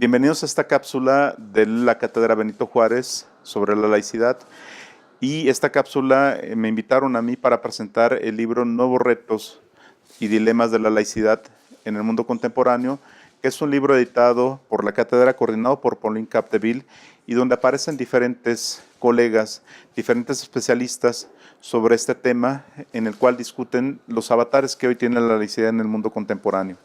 Bienvenidos a esta cápsula de la Cátedra Benito Juárez sobre la laicidad. Y esta cápsula me invitaron a mí para presentar el libro Nuevos retos y dilemas de la laicidad en el mundo contemporáneo, que es un libro editado por la Cátedra, coordinado por Pauline Capdeville, y donde aparecen diferentes colegas, diferentes especialistas sobre este tema, en el cual discuten los avatares que hoy tiene la laicidad en el mundo contemporáneo.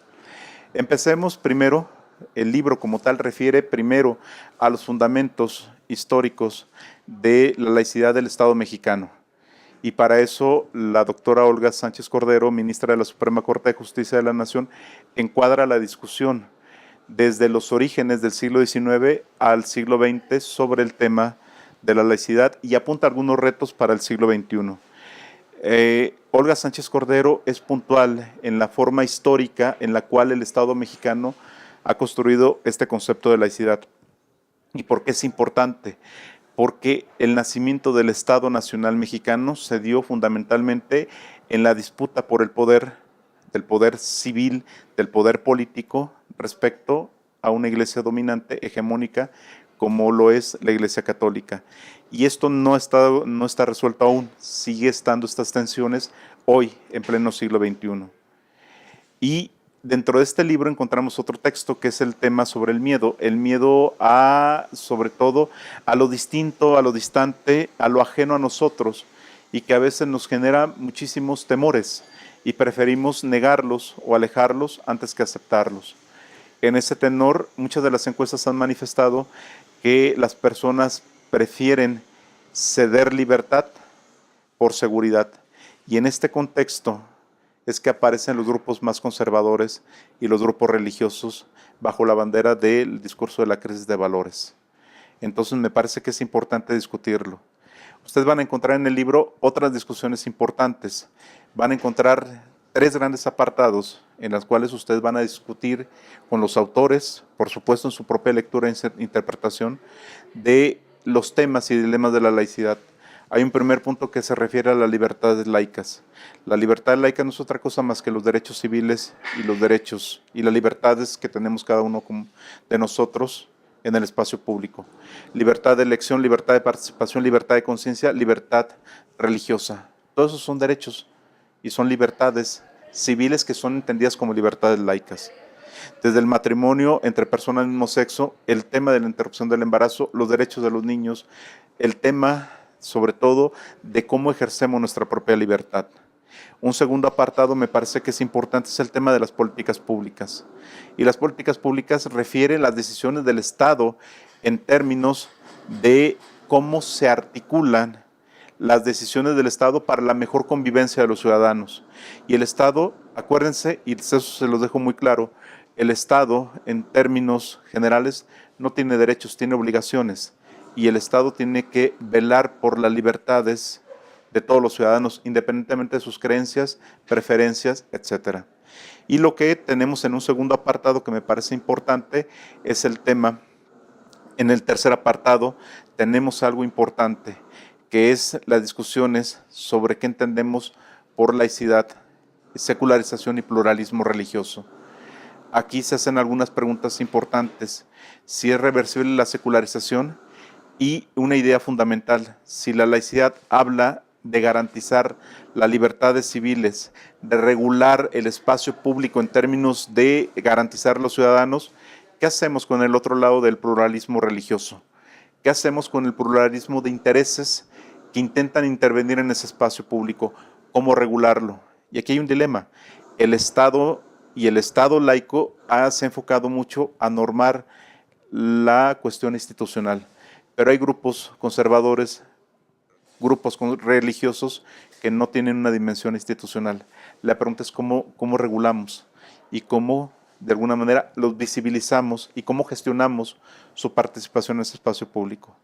Empecemos primero. El libro como tal refiere primero a los fundamentos históricos de la laicidad del Estado mexicano. Y para eso la doctora Olga Sánchez Cordero, ministra de la Suprema Corte de Justicia de la Nación, encuadra la discusión desde los orígenes del siglo XIX al siglo XX sobre el tema de la laicidad y apunta algunos retos para el siglo XXI. Olga Sánchez Cordero es puntual en la forma histórica en la cual el Estado mexicano ha construido este concepto de laicidad. ¿Y por qué es importante? Porque el nacimiento del Estado Nacional Mexicano se dio fundamentalmente en la disputa por el poder, del poder civil, del poder político, respecto a una iglesia dominante, hegemónica, como lo es la Iglesia Católica. Y esto no está resuelto aún, sigue estando estas tensiones hoy, en pleno siglo XXI. Y dentro de este libro encontramos otro texto que es el tema sobre el miedo sobre todo, a lo distinto, a lo distante, a lo ajeno a nosotros, y que a veces nos genera muchísimos temores y preferimos negarlos o alejarlos antes que aceptarlos. En ese tenor, muchas de las encuestas han manifestado que las personas prefieren ceder libertad por seguridad, y en este contexto es que aparecen los grupos más conservadores y los grupos religiosos bajo la bandera del discurso de la crisis de valores. Entonces me parece que es importante discutirlo. Ustedes van a encontrar en el libro otras discusiones importantes. Van a encontrar 3 grandes apartados en los cuales ustedes van a discutir con los autores, por supuesto en su propia lectura e interpretación, de los temas y dilemas de la laicidad. Hay un primer punto que se refiere a las libertades laicas. La libertad laica no es otra cosa más que los derechos civiles y los derechos y las libertades que tenemos cada uno de nosotros en el espacio público. Libertad de elección, libertad de participación, libertad de conciencia, libertad religiosa. Todos esos son derechos y son libertades civiles que son entendidas como libertades laicas. Desde el matrimonio entre personas del mismo sexo, el tema de la interrupción del embarazo, los derechos de los niños, el tema sobre todo de cómo ejercemos nuestra propia libertad. Un segundo apartado me parece que es importante, es el tema de las políticas públicas. Y las políticas públicas refieren las decisiones del Estado en términos de cómo se articulan las decisiones del Estado para la mejor convivencia de los ciudadanos. Y el Estado, acuérdense, y eso se los dejo muy claro, el Estado en términos generales no tiene derechos, tiene obligaciones. Y el Estado tiene que velar por las libertades de todos los ciudadanos, independientemente de sus creencias, preferencias, etc. Y lo que tenemos en un segundo apartado que me parece importante es el tema, en el tercer apartado tenemos algo importante, que es las discusiones sobre qué entendemos por laicidad, secularización y pluralismo religioso. Aquí se hacen algunas preguntas importantes. Si es reversible la secularización, y una idea fundamental, si la laicidad habla de garantizar las libertades civiles, de regular el espacio público en términos de garantizar a los ciudadanos, ¿qué hacemos con el otro lado del pluralismo religioso? ¿Qué hacemos con el pluralismo de intereses que intentan intervenir en ese espacio público? ¿Cómo regularlo? Y aquí hay un dilema. El Estado y el Estado laico se ha enfocado mucho a normar la cuestión institucional. Pero hay grupos conservadores, grupos religiosos que no tienen una dimensión institucional. La pregunta es cómo regulamos y cómo de alguna manera los visibilizamos y cómo gestionamos su participación en ese espacio público.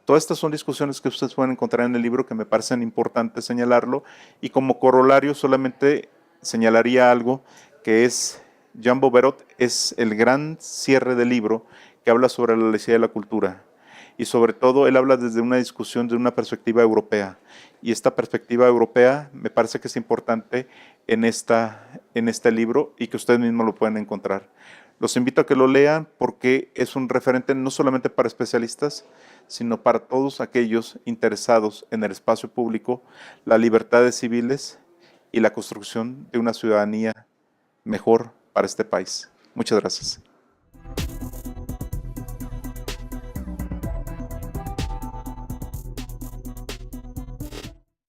Todas estas son discusiones que ustedes pueden encontrar en el libro que me parecen importantes señalarlo, y como corolario solamente señalaría algo que es Jean Bouverot, es el gran cierre del libro que habla sobre la laicidad de la cultura. Y sobre todo él habla desde una discusión de una perspectiva europea, y esta perspectiva europea me parece que es importante en este libro y que ustedes mismos lo pueden encontrar. Los invito a que lo lean porque es un referente no solamente para especialistas, sino para todos aquellos interesados en el espacio público, las libertades civiles y la construcción de una ciudadanía mejor para este país. Muchas gracias.